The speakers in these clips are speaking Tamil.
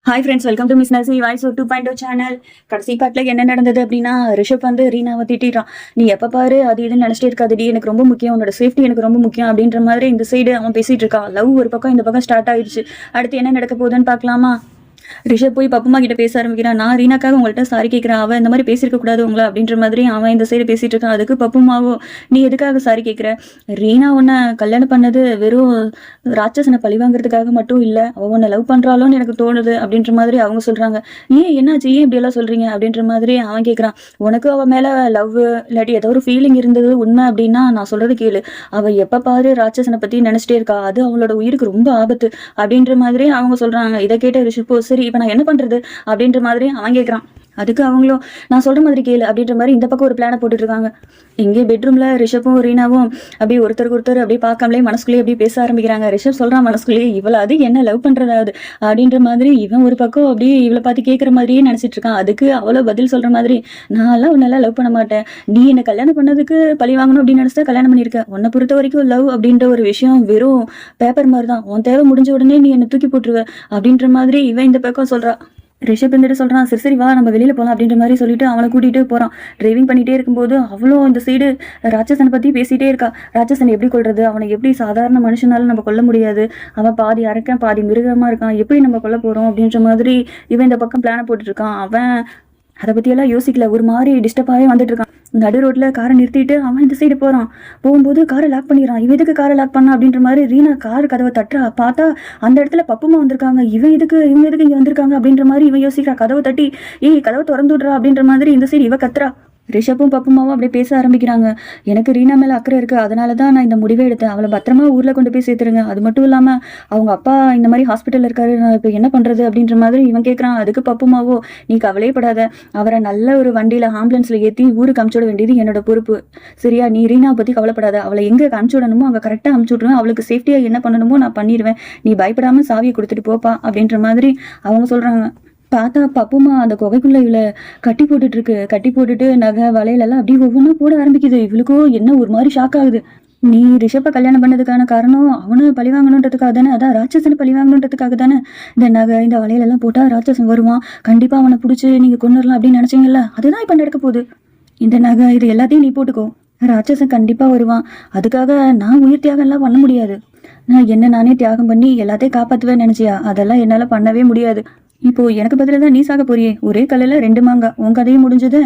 Hi friends, welcome to miss Narsi voice 2.0 channel. கடைசி பாட்டில் என்ன நடந்தது அப்படின்னா, ரிஷப் வந்து ரீனாவை திட்டான். நீ எப்போ பாரு அது இதுன்னு நினச்சிட்டே இருக்காதடி, எனக்கு ரொம்ப முக்கியம், உன்னோட சேஃப்டி எனக்கு ரொம்ப முக்கியம் அப்படின்ற மாதிரி இந்த சைடு அவன் பேசிட்டு இருக்கான். லவ் ஒரு பக்கம் இந்த பக்கம் ஸ்டார்ட் ஆயிடுச்சு. அடுத்து என்ன நடக்க போகுதுன்னு பார்க்கலாமா? ரிஷப் போய் பப்புமா கிட்ட பேச ஆரம்பிக்கிறான். நான் ரீனாக்காக உங்கள்கிட்ட சாரி கேட்குறேன், அவன் இந்த மாதிரி பேசியிருக்க கூடாது உங்களை அப்படின்ற மாதிரி அவன் இந்த சைடு பேசிட்டு இருக்கான். அதுக்கு பப்புமாவோ, நீ எதுக்காக சாரி கேட்குற? ரீனா உன்னை கல்யாணம் பண்ணது வெறும் ராட்சசனை பழி வாங்குறதுக்காக மட்டும் இல்லை, அவன் உன்னை லவ் பண்ணுறாளோன்னு எனக்கு தோணுது அப்படின்ற மாதிரி அவங்க சொல்கிறாங்க. ஏன் என்னாச்சு, ஏன் இப்படியெல்லாம் சொல்கிறீங்க அப்படின்ற மாதிரி அவன் கேட்குறான். உனக்கு அவன் மேலே லவ் இல்லாட்டி ஏதோ ஒரு ஃபீலிங் இருந்தது உண்மை அப்படின்னா நான் சொல்கிறது கேளு. அவள் எப்போ பாரு ராட்சசனை பற்றி நினச்சிட்டே இருக்கா, அது அவளோட உயிருக்கு ரொம்ப ஆபத்து அப்படின்ற மாதிரி அவங்க சொல்கிறாங்க. இதை கேட்ட ரிஷப்போ, சரி இப்போ நான் என்ன பண்றது அப்படின்ற மாதிரி அவன் கேட்குறான். அதுக்கு அவங்களும் நான் சொல்ற மாதிரி கேளு அப்படின்ற மாதிரி இந்த பக்கம் ஒரு பிளானை போட்டுட்டு இருக்காங்க. இங்கே பெட்ரூம்ல ரிஷப்பும் ரீனாவும் அப்படியே ஒருத்தருக்கு ஒருத்தர் அப்படியே பார்க்காமலே மனசுக்குள்ளேயே அப்படியே பேச ஆரம்பிக்கிறாங்க. ரிஷப் சொல்றான் மனசுக்குள்ளேயே, இவளை அது என்ன லவ் பண்றதாவது அப்படின்ற மாதிரி. இவன் ஒரு பக்கம் அப்படியே இவளை பார்த்து கேட்குற மாதிரியே நினைச்சிட்டு இருக்கான். அதுக்கு அவ்வளோ பதில் சொல்ற மாதிரி, நான்லாம் உன்னெல்லாம் லவ் பண்ண மாட்டேன், நீ என்ன கல்யாணம் பண்ணதுக்கு பழி வாங்கணும் அப்படின்னு நினைச்சா கல்யாணம் பண்ணியிருக்க. உன்னை பொறுத்த வரைக்கும் லவ் அப்படின்ற ஒரு விஷயம் வெறும் பேப்பர் மாதிரி தான், உன் தேவை முடிஞ்ச உடனே நீ என்னை தூக்கி போட்டுருவ அப்படின்ற மாதிரி இவன் இந்த பக்கம் சொல்றா. ரிஷப் வந்துட்டு சொல்கிறான், சரி சரி வா நம்ம வெளியில் போகலாம் அப்படின்ற மாதிரி சொல்லிட்டு அவனை கூட்டிகிட்டு போகிறான். டிரைவிங் பண்ணிகிட்டே இருக்கும்போது அவ்வளோ இந்த சைடு ராட்சசனை பற்றி பேசிகிட்டே இருக்கா. ராட்சசனை எப்படி கொள்வது, அவனை எப்படி சாதாரண மனுஷனால நம்ம கொல்ல முடியாது, அவன் பாதி அரக்கன் பாதி மிருகமாக இருக்கான், எப்படி நம்ம கொல்ல போகிறோம் அப்படின்ற மாதிரி இவன் இந்த பக்கம் பிளானை போட்டுட்ருக்கான். அவன் அதை பற்றியெல்லாம் யோசிக்கல, ஒரு மாதிரி டிஸ்டர்பாகவே வந்துட்டு இருக்கான். நடு ரோட்டில் காரை நிறுத்திட்டு அவன் இந்த சைடு போகிறான். போகும்போது காரை லாக் பண்ணிடுறான். இவன் எதுக்கு காரை லாக் பண்ணா அப்படின்ற மாதிரி ரீனா கார் கதவை தட்டுறா. பார்த்தா அந்த இடத்துல பப்புமா வந்திருக்காங்க. இவங்க எதுக்கு இங்கே வந்திருக்காங்க அப்படின்ற மாதிரி இவன் யோசிக்கிறா. கதவை தட்டி, ஏய் கதவை திறந்து விட்றா அப்படின்ற மாதிரி இந்த சைடு இவ கத்துறா. ரிஷப்பும் பப்புமாவும் அப்படியே பேச ஆரம்பிக்கிறாங்க. எனக்கு ரீனா மேலே அக்கறை இருக்குது, அதனால தான் நான் இந்த முடிவை எடுத்தேன். அவளை பத்திரமா ஊரில் கொண்டு போய் சேர்த்துருங்க. அது மட்டும் இல்லாமல் அவங்க அப்பா இந்த மாதிரி ஹாஸ்பிட்டலில் இருக்காரு, நான் இப்போ என்ன பண்ணுறது அப்படின்ற மாதிரி இவன் கேட்குறான். அதுக்கு பப்புமாவோ, நீ கவலைப்படாத, அவரை நல்ல ஒரு வண்டியில் ஆம்புலன்ஸில் ஏற்றி ஊருக்கு அமுச்சு விட வேண்டியது என்னோட பொறுப்பு, சரியா? நீ ரீனாவை பற்றி கவலைப்படாத, அவளை எங்கே அமுச்சு விடணுமோ அங்கே கரெக்டாக அமுச்சு விட்ருவேன், அவளுக்கு சேஃப்டியாக என்ன பண்ணணுமோ நான் பண்ணிடுவேன், நீ பயப்படாமல் சாவியை கொடுத்துட்டு போப்பா அப்படின்ற மாதிரி அவங்க சொல்கிறாங்க. பார்த்தா பப்புமா அந்த குகைக்குள்ள இவளை கட்டி போட்டுட்டு நகை வளையலெல்லாம் அப்படியே ஒவ்வொன்றா போட ஆரம்பிக்குது. இவளுக்கும் என்ன ஒரு மாதிரி ஷாக் ஆகுது. நீ ரிஷப்பை கல்யாணம் பண்ணதுக்கான காரணம் அவனை பழி வாங்கணுன்றதுக்காக தானே, அதான் ராட்சசனை பழி வாங்கணுன்றதுக்காக தானே இந்த நகை இந்த வளையலெல்லாம் போட்டால் ராட்சசன் வருவான், கண்டிப்பாக அவனை பிடிச்சி நீங்கள் கொண்டுடலாம் அப்படின்னு நினச்சிங்கல்ல, அதுதான் இப்போ நடக்க போகுது. இந்த நகை இது எல்லாத்தையும் நீ போட்டுக்கோ, ராட்சசன் கண்டிப்பாக வருவான், அதுக்காக நான் உயிர் தியாகம் எல்லாம் பண்ண முடியாது, நான் என்ன நானே தியாகம் பண்ணி எல்லாத்தையும் காப்பாற்றுவேன்னு நினச்சியா, அதெல்லாம் என்னால் பண்ணவே முடியாது. இப்போ எனக்கு பதிலாக தான் நீ சாக போறியே, ஒரே கல்லில் ரெண்டு மாங்காய், உன் கதையும் முடிஞ்சது,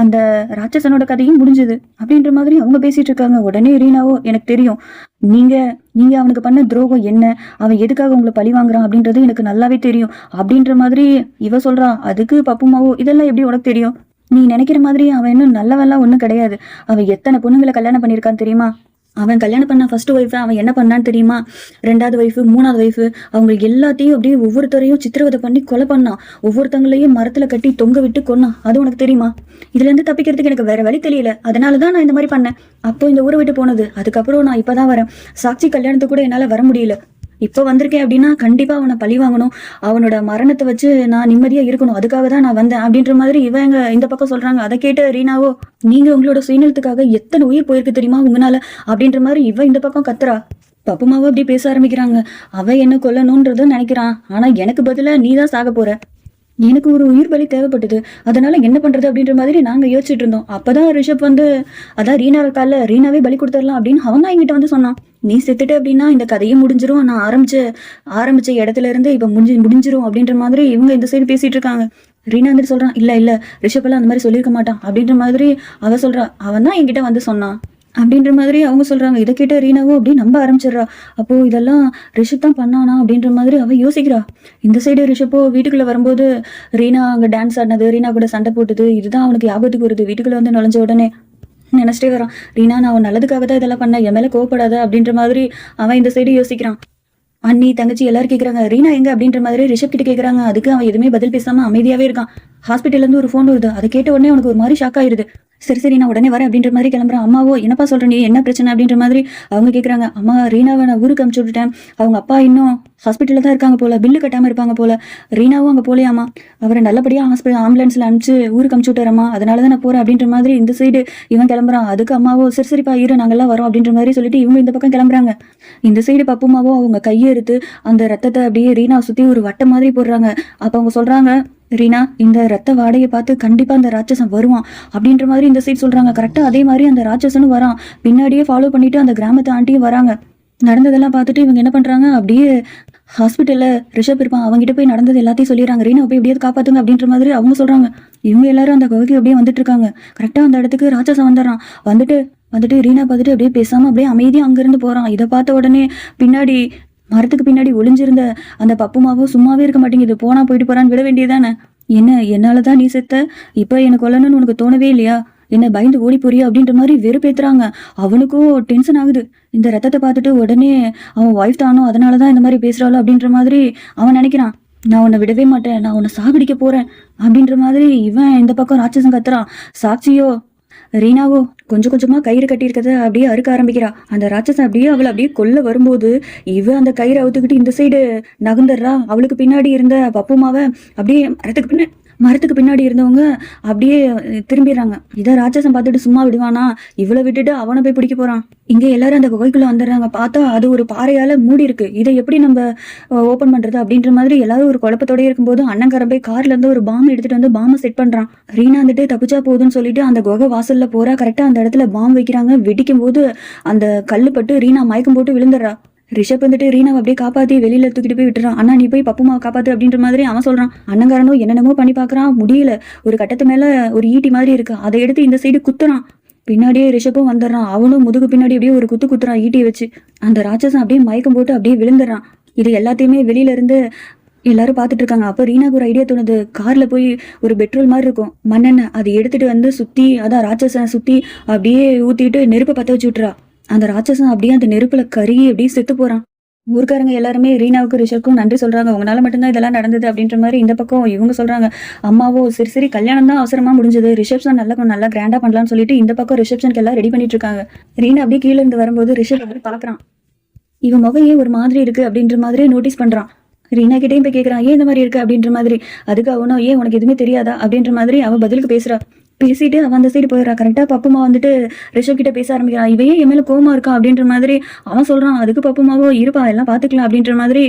அந்த ராட்சசனோட கதையும் முடிஞ்சது அப்படின்ற மாதிரி அவங்க பேசிட்டு இருக்காங்க. உடனே ரீனாவோ, எனக்கு தெரியும் நீங்க அவனுக்கு பண்ண துரோகம் என்ன, அவன் எதுக்காக உங்களை பழி வாங்குறான் அப்படின்றது எனக்கு நல்லாவே தெரியும் அப்படின்ற மாதிரி இவ சொல்றான். அதுக்கு பப்புமாவோ, இதெல்லாம் எப்படி உனக்கு தெரியும், நீ நினைக்கிற மாதிரி அவன் இன்னும் நல்லவெல்லாம் ஒன்றும் கிடையாது, அவன் எத்தனை பொண்ணுங்களை கல்யாணம் பண்ணியிருக்கான்னு தெரியுமா, அவன் கல்யாணம் பண்ண ஃபர்ஸ்ட் ஒய்ஃபை அவன் என்ன பண்ணான்னு தெரியுமா, ரெண்டாவது ஒய்ஃபு மூணாவது ஒய்ஃபு அவங்களுக்கு எல்லாத்தையும் அப்படியே ஒவ்வொருத்தரையும் சித்திரவதை பண்ணி கொலை பண்ணான், ஒவ்வொருத்தங்களையும் மரத்தில் கட்டி தொங்க விட்டு கொன்னான், அது உனக்கு தெரியுமா? இதுலேருந்து தப்பிக்கிறதுக்கு எனக்கு வேற வழி தெரியல, அதனால தான் நான் இந்த மாதிரி பண்ணேன். அப்போ இந்த ஊரை விட்டு போனது, அதுக்கப்புறம் நான் இப்போதான் வரேன், சாட்சி கல்யாணத்துக்கு கூட என்னால் வர முடியல, இப்போ வந்திருக்கேன் அப்படின்னா கண்டிப்பாக அவனை பழி வாங்கணும், அவனோட மரணத்தை வச்சு நான் நிம்மதியாக இருக்கணும், அதுக்காக தான் நான் வந்தேன் அப்படின்ற மாதிரி இவங்க இந்த பக்கம் சொல்கிறாங்க. அதை கேட்டு ரீனாவோ, நீங்கள் உங்களோட சுயநலத்துக்காக எத்தனை உயிர் போயிருக்கு தெரியுமா உங்களால் அப்படின்ற மாதிரி இவன் இந்த பக்கம் கத்துறா. பப்புமாவோ அப்படி பேச ஆரம்பிக்கிறாங்க. அவன் என்ன கொல்லணுன்றதும் நினைக்கிறான், ஆனால் எனக்கு பதிலாக நீ தான் சாக போற, எனக்கு ஒரு உயிர் பலி தேவைப்பட்டது, அதனால என்ன பண்றது அப்படின்ற மாதிரி நாங்கள் யோசிச்சுட்டு இருந்தோம். அப்பதான் ரிஷப் வந்து, அதான் ரீனா இருக்கால, ரீனாவே பலி கொடுத்துடலாம் அப்படின்னு அவன் தான் என்கிட்ட வந்து சொன்னான். நீ செத்துட்டு அப்படின்னா இந்த கதையும் முடிஞ்சிரும், நான் ஆரம்பிச்ச இடத்துல இருந்து இப்போ முடிஞ்சிரும் அப்படின்ற மாதிரி இவங்க இந்த சைடு பேசிட்டு இருக்காங்க. ரீனா வந்துட்டு சொல்றான், இல்ல ரிஷப்பெல்லாம் அந்த மாதிரி சொல்லியிருக்க மாட்டான் அப்படின்ற மாதிரி அவ சொல்றா, அவன் தான் என்கிட்ட வந்து சொன்னான் அப்படின்ற மாதிரி அவங்க சொல்றாங்க. இதை கேட்ட ரீனாவும் அப்படி நம்ப ஆரம்பிச்சிடுறா. அப்போ இதெல்லாம் ரிஷப் தான் பண்ணானா அப்படின்ற மாதிரி அவ யோசிக்கிறா. இந்த சைடு ரிஷப்போ வீட்டுக்குள்ள வரும்போது ரீனா அங்கே டான்ஸ் ஆடினது, ரீனா கூட சண்டை போட்டது, இதுதான் அவனுக்கு ஞாபகத்துக்கு வருது. வீட்டுக்குள்ள வந்து நுழைஞ்ச உடனே நினைச்சிட்டே வரான், ரீனா நான் அவன் நல்லதுக்காக தான் இதெல்லாம் பண்ண, என் மேலே கோவப்படாத அப்படின்ற மாதிரி அவன் இந்த சைடு யோசிக்கிறான். அண்ணி தங்கச்சி எல்லாரும் கேட்குறாங்க, ரீனா எங்க அப்படின்ற மாதிரி ரிஷப் கிட்ட கேட்குறாங்க. அதுக்கு அவன் எதுவுமே பதில் பேசாம அமைதியாவே இருக்கான். ஹாஸ்பிட்டல்லேருந்து ஒரு ஃபோன் வருது. அதை கேட்ட உடனே உனக்கு ஒரு மாதிரி ஷாக் ஆயிருது. சரி சரி நான் உடனே வரேன் அப்படின்ற மாதிரி கிளம்புறேன். அம்மாவோ என்னப்பா சொல்ற நீ, என்ன பிரச்சனை அப்படின்ற மாதிரி அவங்க கேட்குறாங்க. அம்மா ரீனாவை நான் ஊருக்கு அனுப்பிச்சு விட்டுட்டேன். அவங்க அப்பா இன்னும் ஹாஸ்பிட்டலில் தான் இருக்காங்க போல, பில்லு கட்டாமல் இருப்பாங்க போல. ரீனாவும் அங்கே போலையாமா, அவரை நல்லபடியாக ஆம்புலன்ஸில் அனுப்பிச்சு ஊருக்கு அனுப்பிச்சு விட்டாரம்மா, அதனால தான் நான் போகிறேன் அப்படின்ற மாதிரி இந்த சைடு இவன் கிளம்புறான். அதுக்கு அம்மாவோ சரி சரிப்பா இரு நாங்கள்லாம் வரோம் அப்படின்ற மாதிரி சொல்லிட்டு இவங்க இந்த பக்கம் கிளம்புறாங்க. இந்த சைடு பப்புமாவோ அவங்க கையை எடுத்து அந்த ரத்தத்தை அப்படியே ரீனாவை சுற்றி ஒரு வட்டம் மாதிரி போடுறாங்க. அப்போ அவங்க சொல்கிறாங்க, ரீனா இந்த ரத்த வாடையை பார்த்து கண்டிப்பா அந்த ராட்சசன் வருவான் அப்படின்ற மாதிரி இந்த சைட் சொல்றாங்க. கரெக்டா அதே மாதிரி அந்த ராட்சசனும் வரான். பின்னாடியே ஃபாலோ பண்ணிட்டு அந்த கிராமத்து ஆண்டியும் வராங்க. நடந்ததெல்லாம் பார்த்துட்டு இவங்க என்ன பண்றாங்க, அப்படியே ஹாஸ்பிட்டல்ல ரிஷப் இருப்பான், அவங்ககிட்ட போய் நடந்தது எல்லாத்தையும் சொல்லிடுறாங்க. ரீனா போய் எப்படியாவது காப்பாத்துங்க அப்படின்ற மாதிரி அவங்க சொல்றாங்க. இவங்க எல்லாரும் அந்த குகைக்கு அப்படியே வந்துட்டு இருக்காங்க. கரெக்டா அந்த இடத்துக்கு ராட்சசன் வந்துடுறான். வந்துட்டு ரீனா பார்த்துட்டு அப்படியே பேசாம அப்படியே அமைதியா அங்கிருந்து போறான். இதை பார்த்த உடனே பின்னாடி மரத்துக்கு பின்னாடி ஒளிஞ்சிருந்த அந்த பப்புமாவும் சும்மாவே இருக்க மாட்டேங்குது. போனா போயிட்டு போறான்னு விட வேண்டியதானே. என்ன என்னாலதான் நீ செத்த, இப்ப எனக்கு கொல்லணும்னு உனக்கு தோணவே இல்லையா, என்ன பயந்து ஓடி போறியா அப்படின்ற மாதிரி வெறுப்பேத்துறாங்க. அவனுக்கும் டென்ஷன் ஆகுது. இந்த ரத்தத்தை பார்த்துட்டு உடனே அவன் ஒய்ஃப் தானோ அதனாலதான் இந்த மாதிரி பேசுறாளோ அப்படின்ற மாதிரி அவன் நினைக்கிறான். நான் உன்னை விடவே மாட்டேன், நான் உன்னை சாகடிக்க போறேன் அப்படின்ற மாதிரி இவன் இந்த பக்கம் ராட்சசன் கத்துறான். சாட்சியோ ரீனாவோ கொஞ்சம் கொஞ்சமா கயிறு கட்டியிருக்கத அப்படியே அறுக்க ஆரம்பிக்கிறா. அந்த ராட்சசன் அப்படியே அவளை அப்படியே கொல்ல வரும்போது இவ அந்த கயிறை அவுத்துக்கிட்டு இந்த சைடு நகர்ந்துடுறா. அவளுக்கு பின்னாடி இருந்த பப்புமாவை அப்படியே மரத்துக்கு பின்னாடி இருந்தவங்க அப்படியே திரும்பிடுறாங்க. இதை ராட்சசன் பார்த்துட்டு சும்மா விடுவானா, இவளை விட்டுட்டு அவனை போய் பிடிக்க போறான். இங்க எல்லாரும் அந்த குகைக்குள்ள வந்துடுறாங்க. பார்த்தா அது ஒரு பாறையால மூடி இருக்கு. இதை எப்படி நம்ம ஓபன் பண்றது அப்படின்ற மாதிரி எல்லாரும் ஒரு குழப்பத்தோட இருக்கும்போது அண்ணங்காரன் போய் கார்ல இருந்து ஒரு பாம்பு எடுத்துட்டு வந்து பாம்பை செட் பண்றான். ரீனா வந்துட்டு தப்பிச்சா போகுதுன்னு சொல்லிட்டு அந்த குகை வாசல்ல போறா. கரெக்டா அந்த இடத்துல பாம்பு வைக்கிறாங்க. வெடிக்கும் போது அந்த கல்லு பட்டு ரீனா மயக்கம் போட்டு விழுந்துடுறா. ரிஷப் வந்துட்டு ரீனாவை அப்படியே காப்பாத்தி வெளியில தூக்கிட்டு போய் விட்டுறான். அண்ணா நீ போய் பப்புமாவை காப்பாத்து அப்படின்ற மாதிரி அவன் சொல்றான். அண்ணங்காரனும் என்னென்னமோ பண்ணி பாக்குறான், முடியல. ஒரு கட்டத்து மேல ஒரு ஈட்டி மாதிரி இருக்கு, அதை எடுத்து இந்த சைடு குத்துறான். பின்னாடியே ரிஷப்பும் வந்துடுறான். அவனும் முதுகு பின்னாடி அப்படியே ஒரு குத்துறான் ஈட்டியை வச்சு. அந்த ராட்சசன் அப்படியே மயக்கம் போட்டு அப்படியே விழுந்துடுறான். இது எல்லாத்தையுமே வெளியில இருந்து எல்லாரும் பார்த்துட்டு இருக்காங்க. அப்போ ரீனாக்கு ஒரு ஐடியா தோணுது. கார்ல போய் ஒரு பெட்ரோல் மாதிரி இருக்கும் மண்ணெண்ணெய், அதை எடுத்துட்டு வந்து சுத்தி அதான் ராட்சசனை சுத்தி அப்படியே ஊத்திட்டு நெருப்பை பற்ற வச்சு விட்டுறா. அந்த ராட்சசன் அப்படியே அந்த நெருப்புல கருகி அப்படியே செத்து போறான். ஊர்க்காரங்க எல்லாருமே ரீனாவுக்கு ரிஷப்க்கும் நன்றி சொல்றாங்க. உங்களால மட்டும்தான் இதெல்லாம் நடந்தது அப்படின்ற மாதிரி இந்த பக்கம் இவங்க சொல்றாங்க. அம்மாவோ சரி சரி கல்யாணம் தான் அவசரமா முடிஞ்சது, ரிசப்ஷன் நல்லா கிராண்டா பண்ணலாம்னு சொல்லிட்டு இந்த பக்கம் ரிசப்ஷனுக்கு எல்லாம் ரெடி பண்ணிட்டு இருக்காங்க. ரீனா அப்படியே கீழே இருந்து வரும்போது ரிஷப் அப்படி பாக்குறான். இவன் முகம் ஏன் ஒரு மாதிரி இருக்கு அப்படின்ற மாதிரி நோட்டீஸ் பண்றான். ரீனா கிட்டையும் போய் கேட்கறான், ஏன் இந்த மாதிரி இருக்கு அப்படின்ற மாதிரி. அதுக்கு அவனும் ஏன் உனக்கு எதுவுமே தெரியாதா அப்படின்ற மாதிரி அவன் பதிலுக்கு பேசுறா. பேசிட்டு அவன் அந்த சைடு போயிடறா. கரெக்டா பப்புமா வந்துட்டு ரிஷப் கிட்ட பேச ஆரம்பிக்கிறான். இவையே என் மேல கோவமா இருக்கான் அப்படின்ற மாதிரி அவன் சொல்றான். அதுக்கு பப்புமாவோ இருப்பா எல்லாம் பாத்துக்கலாம் அப்படின்ற மாதிரி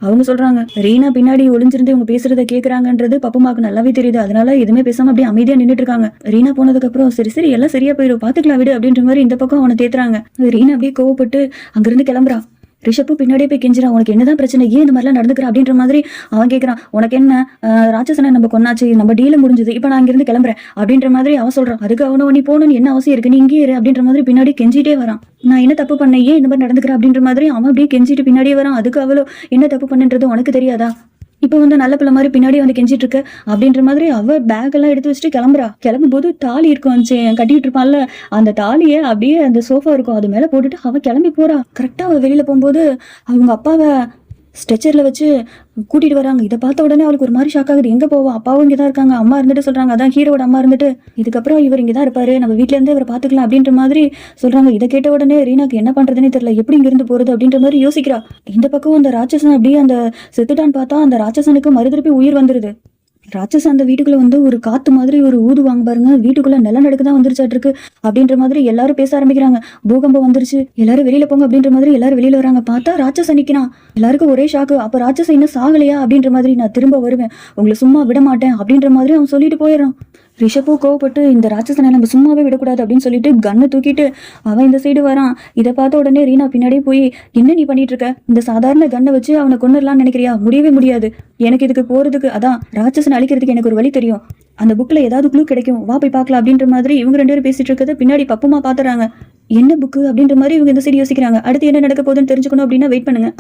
அவங்க சொல்றாங்க. ரீனா பின்னாடி ஒளிஞ்சிருந்து இவங்க பேசுறத கேட்கறாங்கன்றது பப்புமாவுக்கு நல்லாவே தெரியுது. அதனால எதுவுமே பேசாம அப்படியே அமைதியா நின்றுட்டு இருக்காங்க. ரீனா போனதுக்கு அப்புறம் சரி சரி எல்லாம் சரியா போயிடும், பாத்துக்கலாம் விடு அப்படின்ற மாதிரி இந்த பக்கம் அவனை தேத்துறாங்க. ரீனா அப்படியே கோவப்பட்டு அங்கிருந்து கிளம்புறா. ரிஷப்பும் பின்னாடியே போய் கெஞ்சிரான். உனக்கு என்னதான் பிரச்சனை, ஏன் இந்த மாதிரிலாம் நடந்துக்கிற அப்படின்ற மாதிரி அவன் கேட்கறான். உனக்கு என்ன, ராட்சசனை நம்ம கொன்னாச்சு, நம்ம டீல முடிஞ்சது, இப்ப நான் இங்கிருந்து கிளம்புறேன் அப்படின்ற மாதிரி அவன் சொல்றான். அதுக்கு அவனும் நீ போகணும்னு என்ன அவசியம் இருக்கு, நீ இங்கே இரு அப்படின்ற மாதிரி பின்னாடி கெஞ்சிட்டே வரான். நான் என்ன தப்பு பண்ணேன், ஏன் இந்த மாதிரி நடந்துக்கிற அப்படின்ற மாதிரி அவன் அப்படியே கெஞ்சிட்டு பின்னாடியே வரான். அதுக்கு அவளோ என்ன தப்பு பண்ணுன்றது உனக்கு தெரியாதா, இப்போ வந்து நல்ல பிள்ளை மாதிரி பின்னாடி வந்து கெஞ்சிட்டு இருக்க அப்படின்ற மாதிரி அவ பேக் எல்லாம் எடுத்து வச்சுட்டு கிளம்புறா. கிளம்பும் போது தாலி இருக்கும் கட்டிட்டு இருப்பான்ல, அந்த தாலியை அப்படியே அந்த சோஃபா இருக்கும் அது மேல போட்டுட்டு அவ கிளம்பி போறா. கரெக்டா அவ வெளியில போகும்போது அவங்க அப்பாவை ஸ்ட்ரெச்சர்ல வச்சு கூட்டிட்டு வராங்க. இதை பார்த்த உடனே அவளுக்கு ஒரு மாதிரி ஷாக் ஆகுது. எங்க போவோம், அப்பாவும் இங்கதான் இருக்காங்க, அம்மா இருந்துட்டு சொல்றாங்க. அதான் ஹீரோட அம்மா இருந்துட்டு இதுக்கப்புறம் இவர் இங்கதான் இருப்பாரு, நம்ம வீட்டுல இருந்தே இவரை பாத்துக்கலாம் அப்படின்ற மாதிரி சொல்றாங்க. இதை கேட்ட உடனே ரீனாக்கு என்ன பண்றதுன்னே தெரியல, எப்படி இங்க இருந்து போறது அப்படின்ற மாதிரி யோசிக்கிறா. இந்த பக்கம் அந்த ராட்சசன் அப்படியே அந்த செத்துட்டான்னு பார்த்தா அந்த ராட்சசனுக்கு மறுதிருப்பி உயிர் வந்துருது. ராட்சசன் அந்த வீட்டுக்குள்ள வந்து ஒரு காத்து மாதிரி ஒரு ஊதுவாங்க பாருங்க, வீட்டுக்குள்ள நிலநடுக்குதான் வந்துருச்சாட்டு இருக்கு அப்படின்ற மாதிரி எல்லாரும் பேச ஆரம்பிக்கிறாங்க. பூகம்பம் வந்துருச்சு, எல்லாரும் வெளியில போங்க அப்படின்ற மாதிரி எல்லாரும் வெளியில வராங்க. பார்த்தா ராட்சசன் நிக்கிறான். எல்லாருக்கும் ஒரே ஷாக்கு. அப்ப ராட்சசன் இன்னும் சாகலையா அப்படின்ற மாதிரி, நான் திரும்ப வருவேன், உங்களை சும்மா விட மாட்டேன் அப்படின்ற மாதிரி அவன் சொல்லிட்டு போயிடறான். ரிஷப்பும் கோவப்பட்டு இந்த ராட்சசனை நம்ம சும்மாவே விடக்கூடாது அப்படின்னு சொல்லிட்டு கண்ணை தூக்கிட்டு அவன் இந்த சைடு வரான். இதை பார்த்த உடனே ரீனா பின்னாடியே போய், என்ன நீ பண்ணிட்டு இருக்க, இந்த சாதாரண கண்ணை வச்சு அவனை கொண்டுடலாம்னு நினைக்கிறியா, முடியவே முடியாது, எனக்கு இதுக்கு போறதுக்கு அதான் ராட்சசனை அழிக்கிறதுக்கு எனக்கு ஒரு வழி தெரியும், அந்த புக்ல ஏதாவது க்ளூ கிடைக்கும், வா போய் பார்க்கலாம் அப்படின்ற மாதிரி இவங்க ரெண்டு பேரும் பேசிட்டு இருக்கிறத பின்னாடி பப்புமா பாத்துறாங்க. என்ன புக்கு அப்படின்ற மாதிரி இவங்க இந்த சைடு யோசிக்கிறாங்க. அடுத்து என்ன நடக்க போகுதுன்னு தெரிஞ்சுக்கணும் அப்படின்னா வெயிட் பண்ணுங்க.